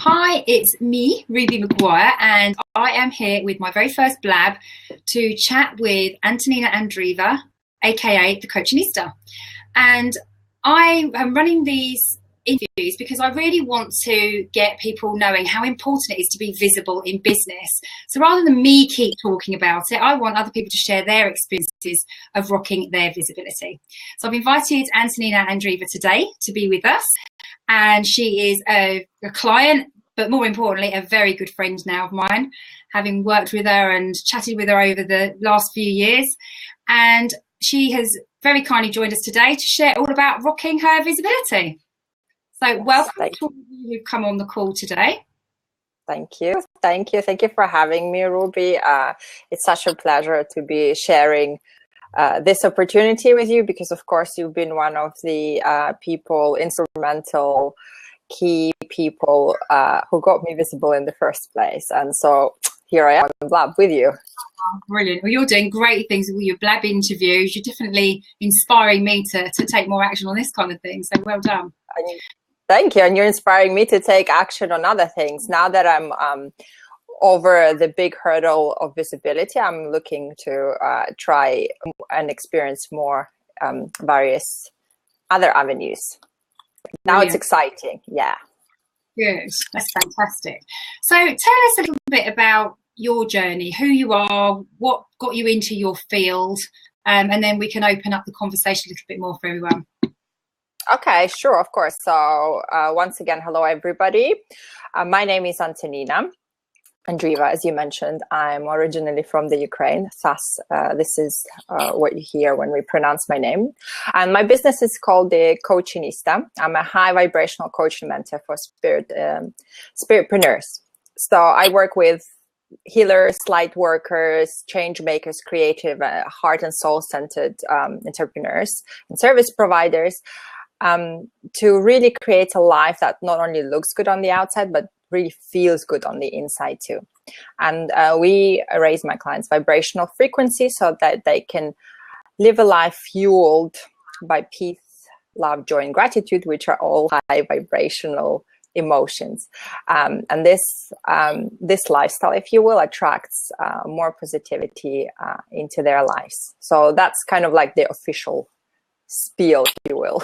Hi, it's me, Ruby McGuire, and I am here with my very first blab to chat with Antonina Andreeva, aka the Coachinista. And I am running these interviews because I really want to get people knowing how important it is to be visible in business. So rather than me keep talking about it, I want other people to share their experiences of rocking their visibility. So I've invited Antonina Andreeva today to be with us. And she is a client, but more importantly, a very good friend now of mine, having worked with her and chatted with her over the last few years. And she has very kindly joined us today to share all about rocking her visibility. So welcome to all of you who've come on the call today. Thank you. Thank you. Thank you for having me, Ruby. It's such a pleasure to be sharing this opportunity with you because, of course, you've been one of the instrumental, key people who got me visible in the first place. And so here I am, Blab, with you. Oh, brilliant. Well, you're doing great things with your Blab interviews. You're definitely inspiring me to take more action on this kind of thing. So well done. Thank you. And you're inspiring me to take action on other things. Now that I'm over the big hurdle of visibility, I'm looking to try and experience more various other avenues. Now Brilliant. It's exciting. Yeah. Good. That's fantastic. So tell us a little bit about your journey, who you are, what got you into your field, and then we can open up the conversation a little bit more for everyone. Okay, sure, of course. So once again, hello, everybody. My name is Antonina Andreeva, as you mentioned. I'm originally from the Ukraine, thus this is what you hear when we pronounce my name. And my business is called the Coachinista. I'm a high vibrational coach and mentor for spiritpreneurs. So I work with healers, light workers, change makers, creative, heart and soul centered entrepreneurs and service providers to really create a life that not only looks good on the outside, but really feels good on the inside too. And we raise my clients' vibrational frequency so that they can live a life fueled by peace, love, joy, and gratitude, which are all high vibrational emotions. And this lifestyle, if you will, attracts more positivity into their lives. So that's kind of like the official spiel, if you will.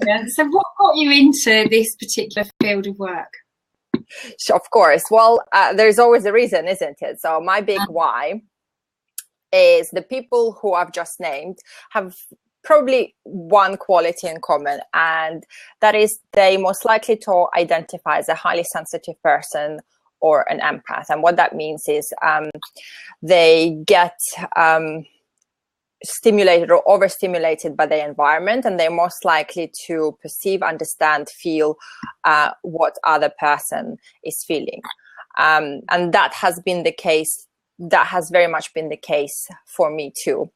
Yeah. So what got you into this particular field of work? Of course. Well, there's always a reason, isn't it? So my big why is the people who I've just named have probably one quality in common, and that is they most likely to identify as a highly sensitive person or an empath. And what that means is they get stimulated or overstimulated by the environment, and they're most likely to perceive, understand, feel what other person is feeling. And that has been the case. That has very much been the case for me too.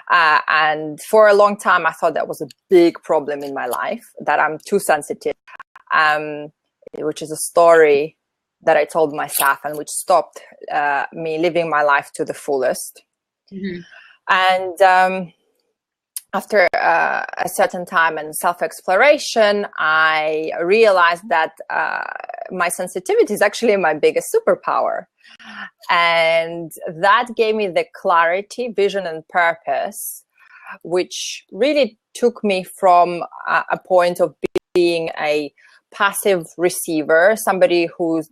And for a long time, I thought that was a big problem in my life, that I'm too sensitive, which is a story that I told myself and which stopped me living my life to the fullest. Mm-hmm. And after a certain time and self-exploration, I realized that my sensitivity is actually my biggest superpower. And that gave me the clarity, vision, and purpose, which really took me from a point of being a passive receiver, somebody for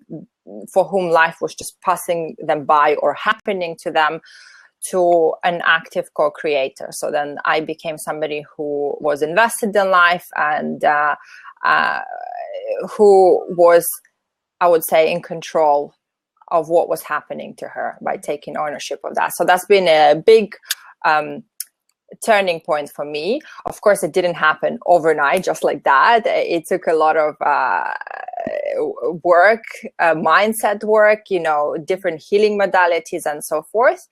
whom life was just passing them by or happening to them, to an active co-creator. So then I became somebody who was invested in life and who was, I would say, in control of what was happening to her by taking ownership of that. So that's been a big turning point for me. Of course, it didn't happen overnight, just like that. It took a lot of work, mindset work, different healing modalities and so forth.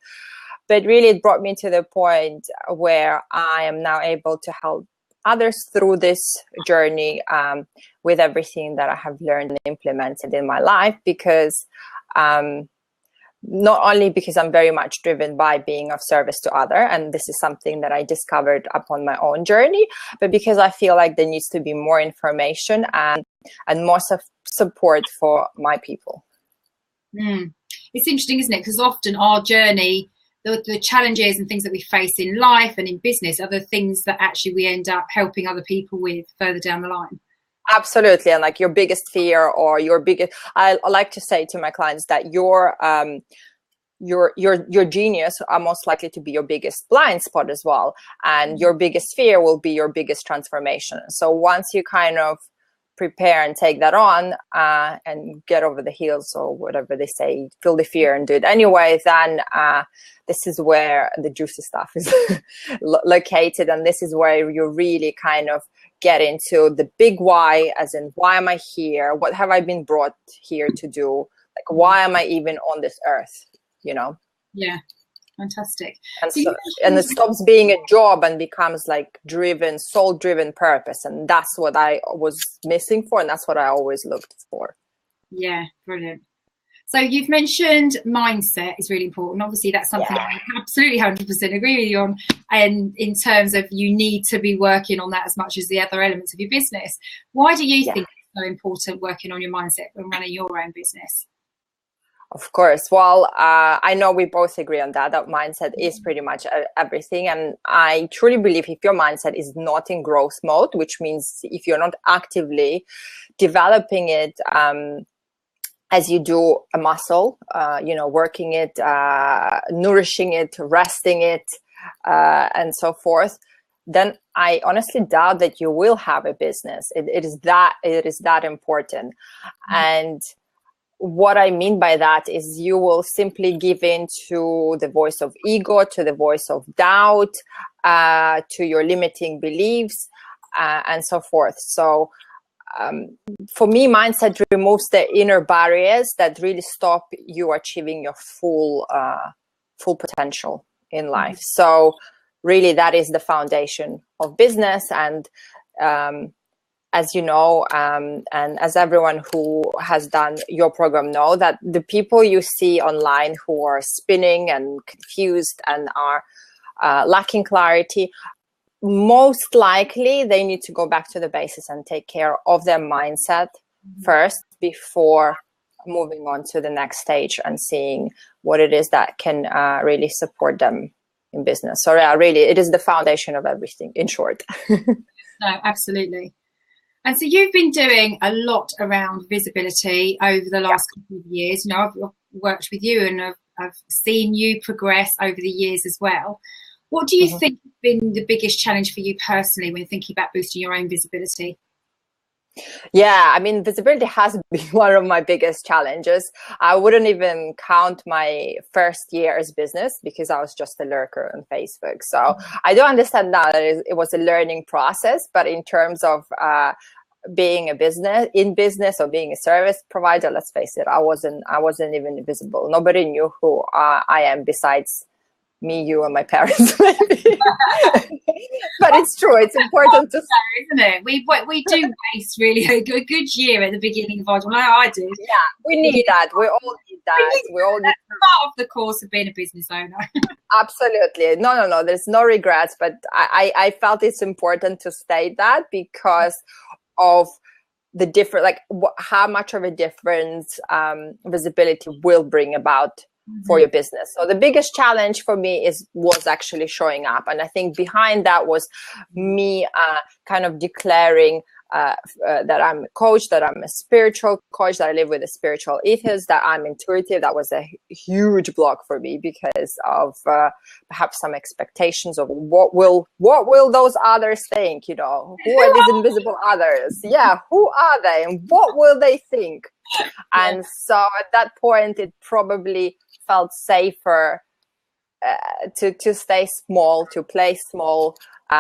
But really, it brought me to the point where I am now able to help others through this journey with everything that I have learned and implemented in my life, because not only because I'm very much driven by being of service to other, and this is something that I discovered upon my own journey, but because I feel like there needs to be more information and more support for my people. It's interesting, isn't it? Because often our journey, the challenges and things that we face in life and in business are the things that actually we end up helping other people with further down the line. Absolutely. And like your biggest fear or your biggest, I like to say to my clients that your genius are most likely to be your biggest blind spot as well. And your biggest fear will be your biggest transformation. So once you kind of prepare and take that on and get over the heels, or whatever they say, feel the fear and do it anyway, then this is where the juicy stuff is located. And this is where you really kind of get into the big why, as in, why am I here? What have I been brought here to do? Like, why am I even on this earth? You know? Yeah, fantastic. And it stops being a job and becomes like soul-driven purpose. And that's what I was missing for, and that's what I always looked for. Yeah, brilliant. So you've mentioned mindset is really important. Obviously, that's something I absolutely 100% agree with you on. And in terms of, you need to be working on that as much as the other elements of your business. Why do you think it's so important working on your mindset when running your own business? Of course. Well, I know we both agree on that mindset is pretty much everything. And I truly believe if your mindset is not in growth mode, which means if you're not actively developing it, as you do a muscle, working it, nourishing it, resting it, and so forth, then I honestly doubt that you will have a business. It is that important. And what I mean by that is you will simply give in to the voice of ego, to the voice of doubt, to your limiting beliefs, and so forth. So for me, mindset removes the inner barriers that really stop you achieving your full potential in life. So really, that is the foundation of business. And as you know, and as everyone who has done your program know, that the people you see online who are spinning and confused and are lacking clarity, most likely they need to go back to the basis and take care of their mindset first before moving on to the next stage and seeing what it is that can really support them in business. So yeah, really, it is the foundation of everything, in short. No, absolutely. And so you've been doing a lot around visibility over the last couple of years. You know, I've worked with you and I've seen you progress over the years as well. What do you think has been the biggest challenge for you personally when thinking about boosting your own visibility? Yeah, I mean, visibility has been one of my biggest challenges. I wouldn't even count my first year's business because I was just a lurker on Facebook. So I do understand that it was a learning process, but in terms of being a business or being a service provider, let's face it, I wasn't even visible. Nobody knew who I am besides me, you, and my parents, maybe. But it's true. It's important to say, isn't it? We do waste really a good year at the beginning of our life. I do. Yeah, we need that. We all need that. We all need part of the course of being a business owner. Absolutely. No. There's no regrets. But I felt it's important to state that because of the different, like how much of a difference visibility will bring about for your business. So the biggest challenge for me was actually showing up. And I think behind that was me kind of declaring that I'm a coach, that I'm a spiritual coach, that I live with a spiritual ethos, that I'm intuitive. That was a huge block for me because of perhaps some expectations of what will those others think, you know, who are these invisible others? Yeah, who are they and what will they think? And so at that point, it probably felt safer to stay small, to play small,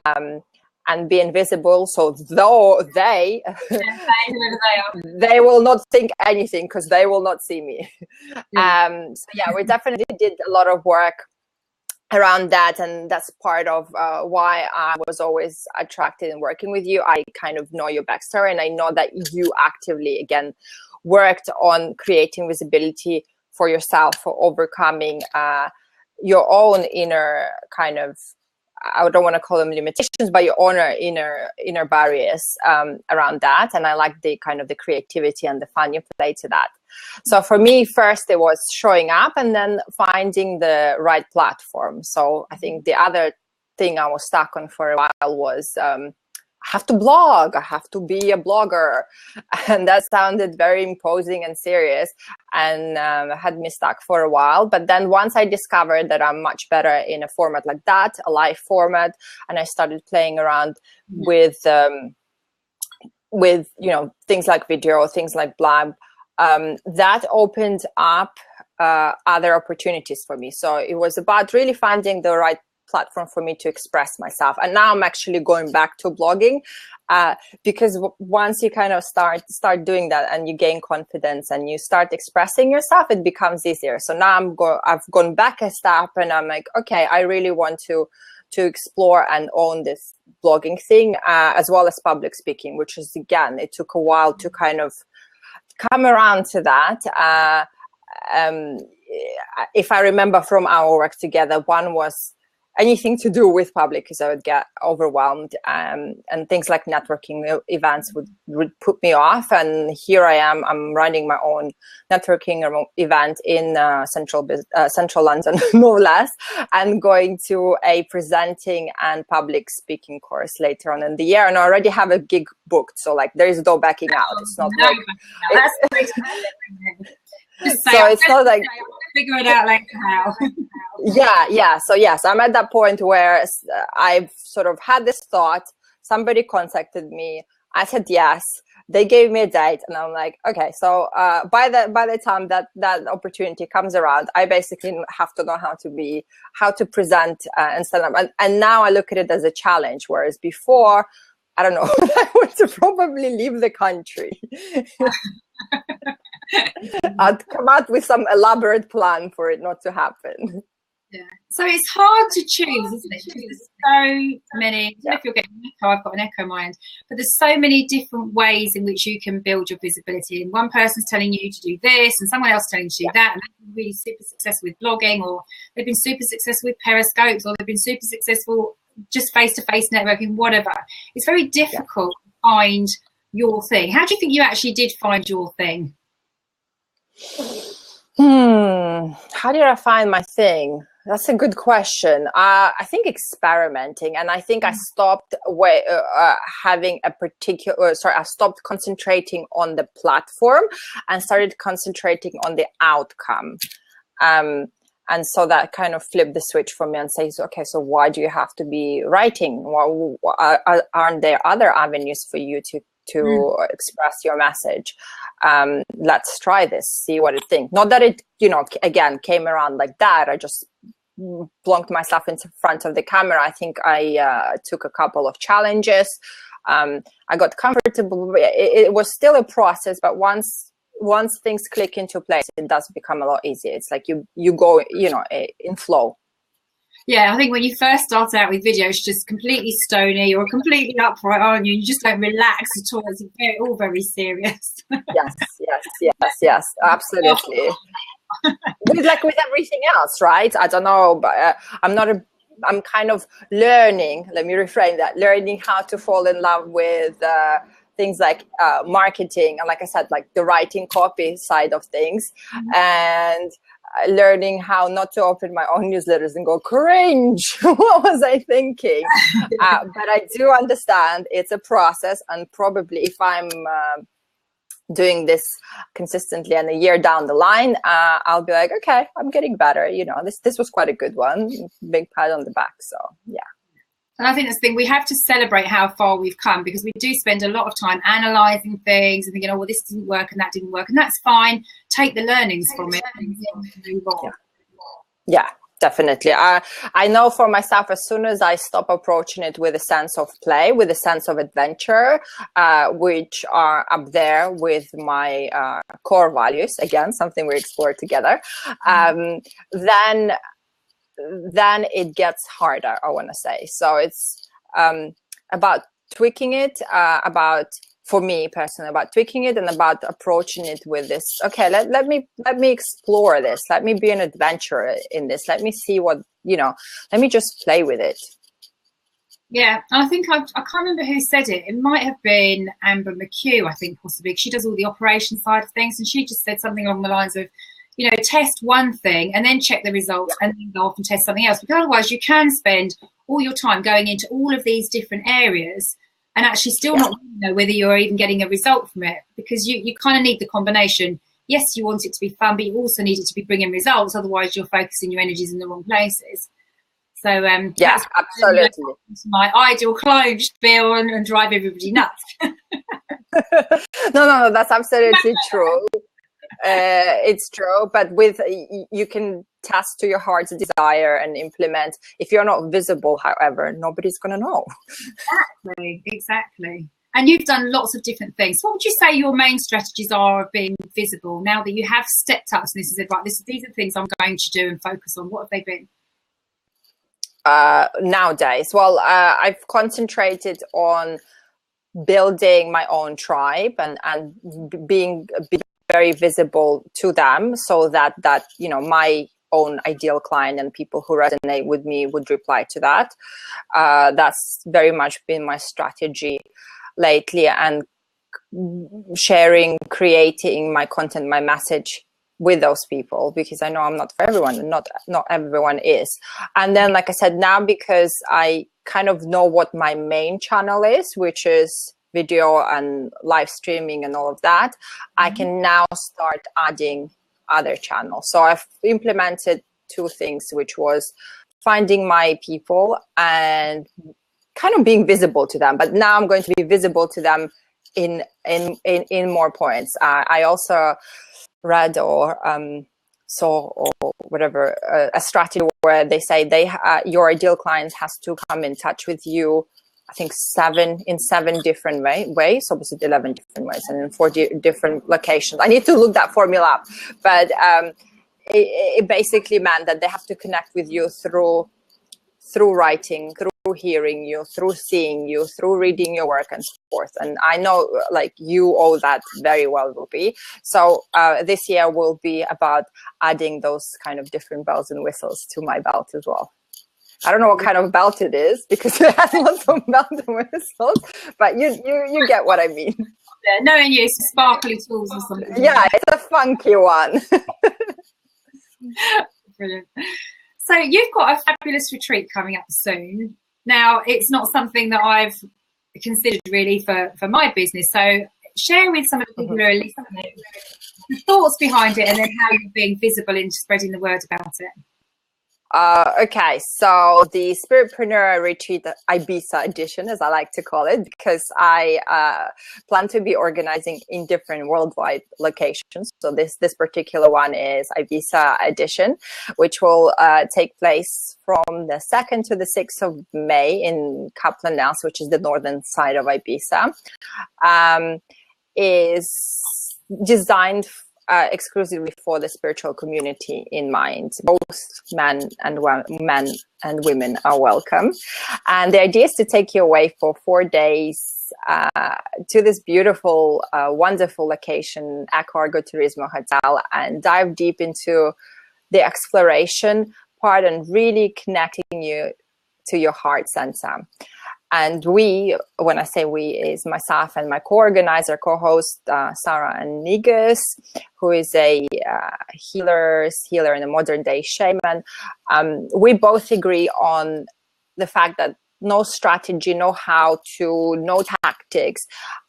and be invisible. So though they will not think anything because they will not see me. So yeah, we definitely did a lot of work around that, and that's part of why I was always attracted in working with you. I kind of know your backstory, and I know that you actively again worked on creating visibility for yourself, for overcoming your own inner kind of, I don't want to call them limitations, but your own inner barriers around that. And I like the kind of the creativity and the fun you play to that. So for me, first it was showing up and then finding the right platform. So I think the other thing I was stuck on for a while was I have to blog, I have to be a blogger. And that sounded very imposing and serious, and had me stuck for a while. But then once I discovered that I'm much better in a format like that, a live format, and I started playing around with things like video, things like blab, that opened up other opportunities for me. So it was about really finding the right platform for me to express myself. And now I'm actually going back to blogging because once you kind of start doing that and you gain confidence and you start expressing yourself, it becomes easier. So now I've gone back a step and I'm like, okay, I really want to explore and own this blogging thing, as well as public speaking, which is, again, it took a while to kind of come around to that. If I remember from our work together, one was anything to do with public, because I would get overwhelmed, and things like networking events would put me off. And here I am, I'm running my own networking event in central London, no less, and going to a presenting and public speaking course later on in the year, and I already have a gig booked. So like there is no backing out. It's not like that's great. So it's not like figure it out like how. Yeah. So yes, I'm at that point where I've sort of had this thought. Somebody contacted me. I said yes. They gave me a date, and I'm like, okay. So by the time that opportunity comes around, I basically have to know how to present and stand up. And now I look at it as a challenge. Whereas before, I don't know, I would to probably leave the country. I'd come out with some elaborate plan for it not to happen. Yeah. So it's hard to choose, isn't it? Because there's so many. I don't know if you're getting an echo. I've got an echo in my end. But there's so many different ways in which you can build your visibility. And one person's telling you to do this, and someone else telling you to do that. And they've been really super successful with blogging, or they've been super successful with periscopes, or they've been super successful just face-to-face networking, whatever. It's very difficult to find your thing. How do you think you actually did find your thing? How did I find my thing? That's a good question. I think experimenting, and I think I stopped having a particular. I stopped concentrating on the platform and started concentrating on the outcome. And so that kind of flipped the switch for me and says, okay, so why do you have to be writing? Aren't there other avenues for you to express your message? Let's try this, see what it thinks. Not that it, again, came around like that. I just plonked myself into front of the camera. I think I took a couple of challenges. I got comfortable. It was still a process, but once things click into place, it does become a lot easier. It's like you go, in flow. Yeah, I think when you first start out with video, it's just completely stony or completely upright, aren't you? You just don't relax at all. It's all very serious. Yes, absolutely. with everything else, right? I don't know, but I'm kind of learning, let me reframe that, learning how to fall in love with things like marketing, and like I said, like the writing copy side of things, and learning how not to open my own newsletters and go, cringe, what was I thinking? But I do understand it's a process, and probably if I'm doing this consistently and a year down the line, I'll be like, okay, I'm getting better. This was quite a good one. Big pat on the back. So yeah. And I think that's the thing, we have to celebrate how far we've come, because we do spend a lot of time analysing things and thinking, oh, well, this didn't work and that didn't work. And that's fine. Take the learnings from it and move on. Yeah, definitely. I know for myself, as soon as I stop approaching it with a sense of play, with a sense of adventure, which are up there with my core values, again, something we explored together, then it gets harder, I want to say. So it's about tweaking it, about for me personally, about tweaking it and about approaching it with this. Okay, let me explore this. Let me be an adventurer in this. Let me see what, let me just play with it. Yeah, I think I can't remember who said it. It might have been Amber McHugh, I think, possibly. She does all the operation side of things, and she just said something along the lines of, test one thing and then check the results and then go off and test something else. Because otherwise you can spend all your time going into all of these different areas and actually still not know whether you're even getting a result from it, because you kind of need the combination. Yes, you want it to be fun, but you also need it to be bringing results. Otherwise you're focusing your energies in the wrong places. So yes, absolutely. My ideal client spiel and drive everybody nuts. No, that's absolutely true. It's true, but you can test to your heart's desire and implement. If you're not visible, however, nobody's going to know. Exactly. And you've done lots of different things. What would you say your main strategies are of being visible now that you have stepped up? So this is it, right? These are the things I'm going to do and focus on. What have they been? Nowadays, well, I've concentrated on building my own tribe and being very visible to them, so that my own ideal client and people who resonate with me would reply to that. That's very much been my strategy lately, and sharing, creating my content, my message with those people, because I know I'm not for everyone, and not everyone is. And then, like I said, now because I kind of know what my main channel is, which is video and live streaming and all of that, I can now start adding other channels. So I've implemented two things, which was finding my people and kind of being visible to them. But now I'm going to be visible to them in more points. I also read or saw or whatever a strategy where they say your ideal client has to come in touch with you, I think 7 different ways, obviously 11 different ways, and in 4 different locations. I need to look that formula up, but it basically meant that they have to connect with you through writing, through hearing you, through seeing you, through reading your work and so forth. And I know, like, you owe that very well, Ruby. So this year will be about adding those kind of different bells and whistles to my belt as well. I don't know what kind of belt it is, because it has lots of bells and whistles, but you get what I mean. Yeah, knowing you, some sparkly tools or something. Yeah, it's a funky one. Brilliant. So you've got a fabulous retreat coming up soon. Now, it's not something that I've considered really for my business. So share with some of the people who are listening the thoughts behind it, and then how you're being visible in spreading the word about it. Okay, so the Spiritpreneur Retreat Ibiza edition, as I like to call it, because I plan to be organizing in different worldwide locations. So this particular one is Ibiza edition, which will take place from the 2nd to the 6th of May in Kaplan Nels, which is the northern side of Ibiza. Is designed exclusively for the spiritual community in mind. Both men and women are welcome. And the idea is to take you away for 4 days to this beautiful, wonderful location, Eco Turismo Hotel, and dive deep into the exploration part and really connecting you to your heart center. And we, when I say we, is myself and my co-organizer, co-host, Sarah and Nigas, who is a healer and a modern day shaman. We both agree on the fact that no strategy, no how-to, no tactics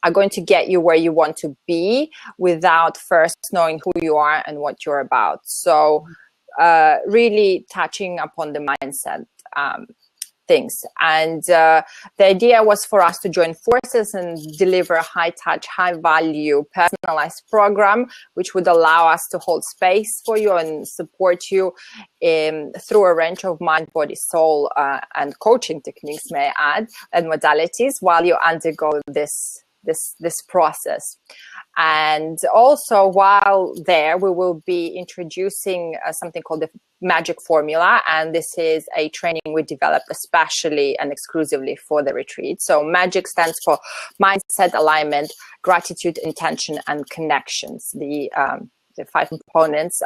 are going to get you where you want to be without first knowing who you are and what you're about. So really touching upon the mindset things. And the idea was for us to join forces and deliver a high-touch, high-value, personalized program, which would allow us to hold space for you and support you through a range of mind, body, soul, and coaching techniques, may I add, and modalities while you undergo this process. And also, while there, we will be introducing something called the magic formula, and this is a training we developed especially and exclusively for the retreat. So MAGIC stands for mindset, alignment, gratitude, intention, and connections, the 5 components,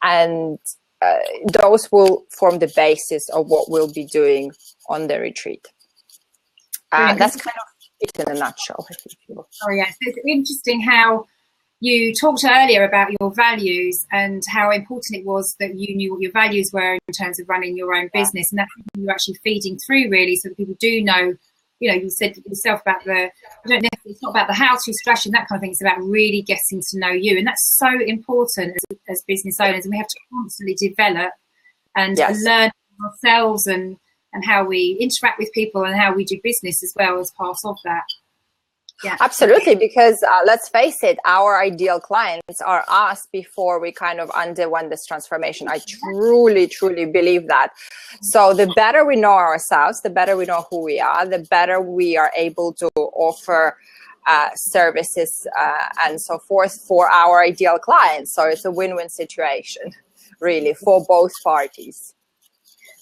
and those will form the basis of what we'll be doing on the retreat. That's kind of it in a nutshell. Oh yes, it's interesting how you talked earlier about your values and how important it was that you knew what your values were in terms of running your own business, and that's something you're actually feeding through, really, so that people do know. You know, you said yourself about it's not about the how-to strategy and that kind of thing. It's about really getting to know you, and that's so important as business owners. And we have to constantly develop and learn ourselves and how we interact with people and how we do business as well as part of that. Yeah, absolutely. Because let's face it, our ideal clients are us before we kind of underwent this transformation. I truly, truly believe that. So the better we know ourselves, the better we know who we are, the better we are able to offer services and so forth for our ideal clients. So it's a win-win situation, really, for both parties.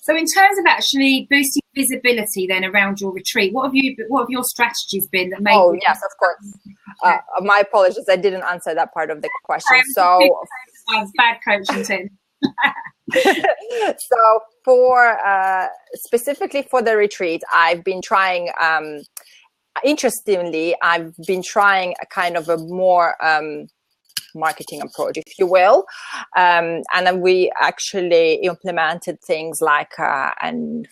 So in terms of actually boosting visibility then around your retreat, what have your strategies been that made? Oh yes, of course. My apologies, I didn't answer that part of the question. So bad coaching, Tim. So for specifically for the retreat, I've been trying. Interestingly, I've been trying a kind of a more marketing approach, if you will, and then we actually implemented things like a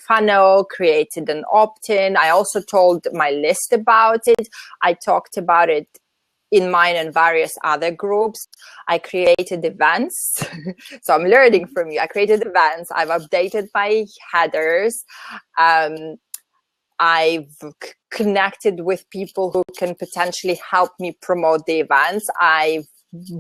funnel, created an opt-in. I also told my list about it. I talked about it in mine and various other groups. I created events. So I'm learning from you. I created events. I've updated my headers. I've connected with people who can potentially help me promote the events. I've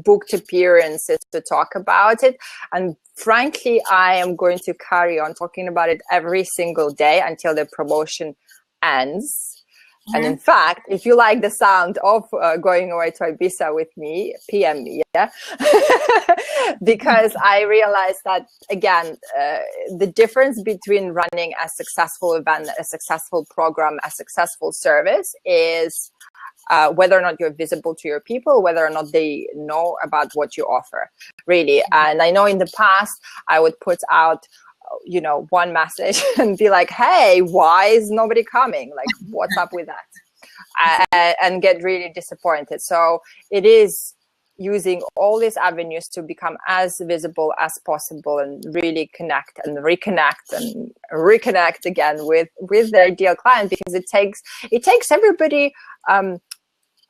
booked appearances to talk about it, and frankly I am going to carry on talking about it every single day until the promotion ends. And in fact, if you like the sound of going away to Ibiza with me, PM me, yeah. Because I realized that, again, the difference between running a successful event, a successful program, a successful service is whether or not you're visible to your people, whether or not they know about what you offer, really. And I know in the past, I would put out, you know, one message and be like, hey, why is nobody coming? Like, what's up with that? And get really disappointed. So it is using all these avenues to become as visible as possible and really connect and reconnect again with the ideal client, because it takes everybody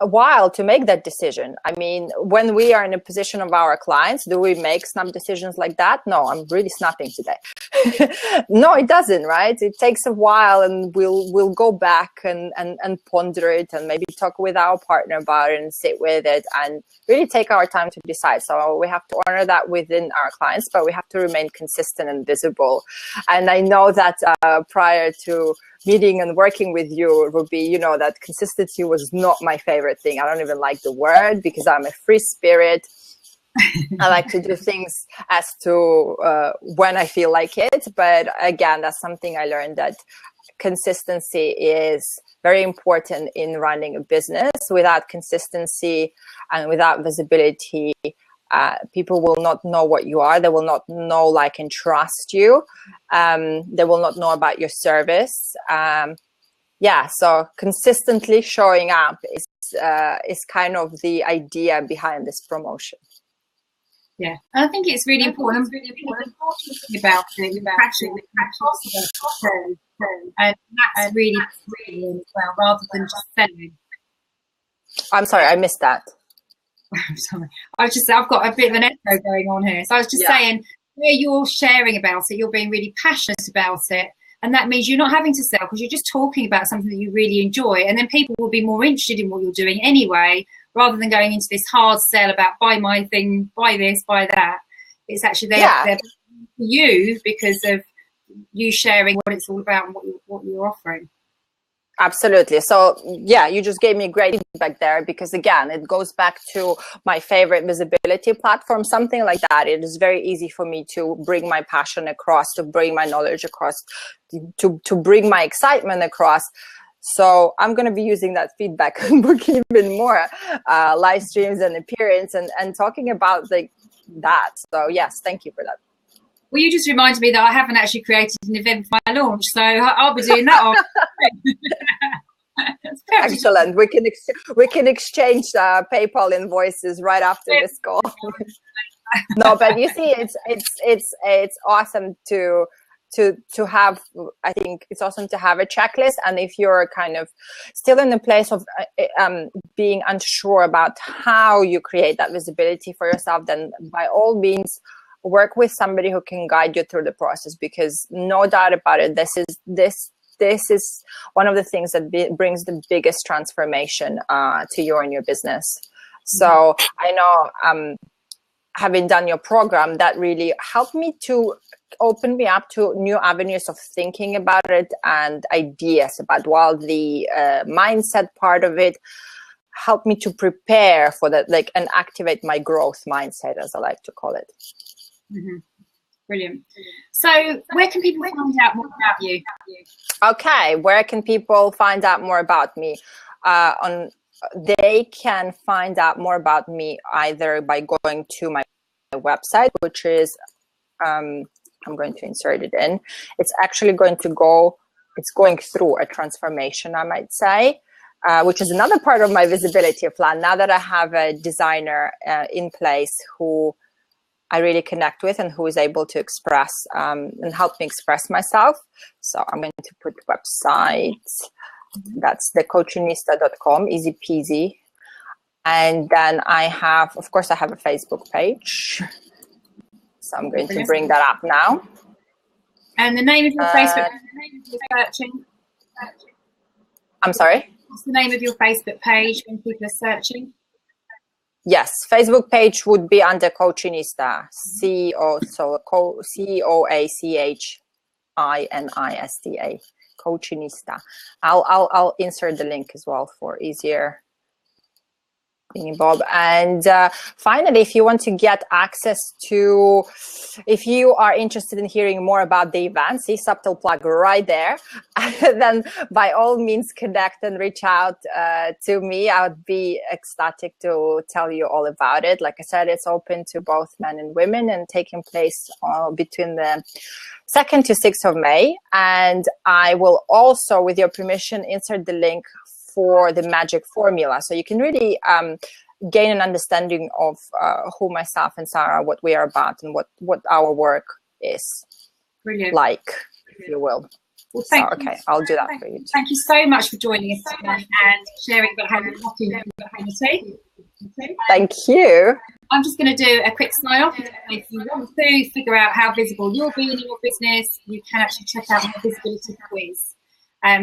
a while to make that decision. I mean, when we are in a position of our clients, do we make snap decisions like that? No, I'm really snapping today. No, it doesn't, right? It takes a while, and we'll go back and ponder it, and maybe talk with our partner about it and sit with it and really take our time to decide. So we have to honor that within our clients, but we have to remain consistent and visible. And I know that prior to meeting and working with you, Ruby, you know that consistency was not my favorite thing. I don't even like the word, because I'm a free spirit. I like to do things as to when I feel like it. But again, that's something I learned, that consistency is very important in running a business. Without consistency and without visibility, people will not know what you are. They will not know, like, and trust you. They will not know about your service. So consistently showing up is kind of the idea behind this promotion. Yeah, I think it's really important. I'm really important about it, and that's really as well, rather than just selling. I'm sorry, I missed that. I'm sorry. I've got a bit of an echo going on here. So I was just saying, where you're sharing about it, you're being really passionate about it. And that means you're not having to sell, because you're just talking about something that you really enjoy. And then people will be more interested in what you're doing anyway, rather than going into this hard sell about buy my thing, buy this, buy that. It's actually they're for you, because of you sharing what it's all about and what you're offering. Absolutely. So yeah, you just gave me great feedback there, because again, it goes back to my favorite visibility platform, something like that. It is very easy for me to bring my passion across, to bring my knowledge across, to bring my excitement across. So I'm going to be using that feedback and book even more live streams and appearance and talking about that. So yes, thank you for that. Well, you just reminded me that I haven't actually created an event for my launch, so I'll be doing that. Excellent. We can exchange PayPal invoices right after this call. No, but you see, it's awesome to have. I think it's awesome to have a checklist, and if you're kind of still in the place of being unsure about how you create that visibility for yourself, then by all means, work with somebody who can guide you through the process, because no doubt about it, this is one of the things that brings the biggest transformation to you and your business. So I know, having done your program, that really helped me to open me up to new avenues of thinking about it and ideas about, while the mindset part of it helped me to prepare for that, and activate my growth mindset, as I like to call it. Mm-hmm. Brilliant. So where can people find out more about you? Okay, where can people find out more about me? They can find out more about me either by going to my website, which is, I'm going to insert it in. It's actually going through a transformation, I might say, which is another part of my visibility plan. Now that I have a designer in place who I really connect with and who is able to express and help me express myself. So I'm going to put website. That's the Coachinista.com, easy peasy. And then I have a Facebook page. So I'm going to bring that up now. And the name of your Facebook page? I'm sorry? What's the name of your Facebook page when people are searching? Yes, Facebook page would be under Coachinista, Coachinista, Coachinista. I'll insert the link as well for easier thingy bob. And finally, if you want to get access to, if you are interested in hearing more about the event, see, subtle plug right there, then by all means connect and reach out to me. I would be ecstatic to tell you all about it. Like I said, it's open to both men and women and taking place between the 2nd to 6th of May. And I will also, with your permission, insert the link for the magic formula, so you can really gain an understanding of who myself and Sarah, what we are about, and what our work is. Brilliant. Like, if you will. Well, thank you. Okay, I'll do that for you. Thank you so much for joining us today and sharing about how you're working with community. Thank you. I'm just going to do a quick sign off. If you want to figure out how visible you're being in your business, you can actually check out my visibility quiz.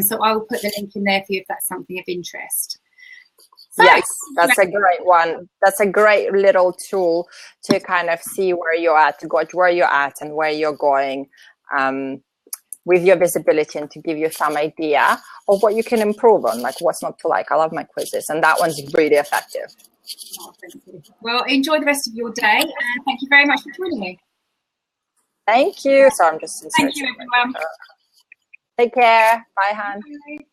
So I will put the link in there for you if that's something of interest. So, yes, that's a great one. That's a great little tool to kind of see where you're at, and where you're going with your visibility, and to give you some idea of what you can improve on, like what's not to like. I love my quizzes, and that one's really effective. Oh, thank you. Well, enjoy the rest of your day, and thank you very much for joining me. Thank you. So I'm just thank you, everyone. Take care. Bye, Han. Bye.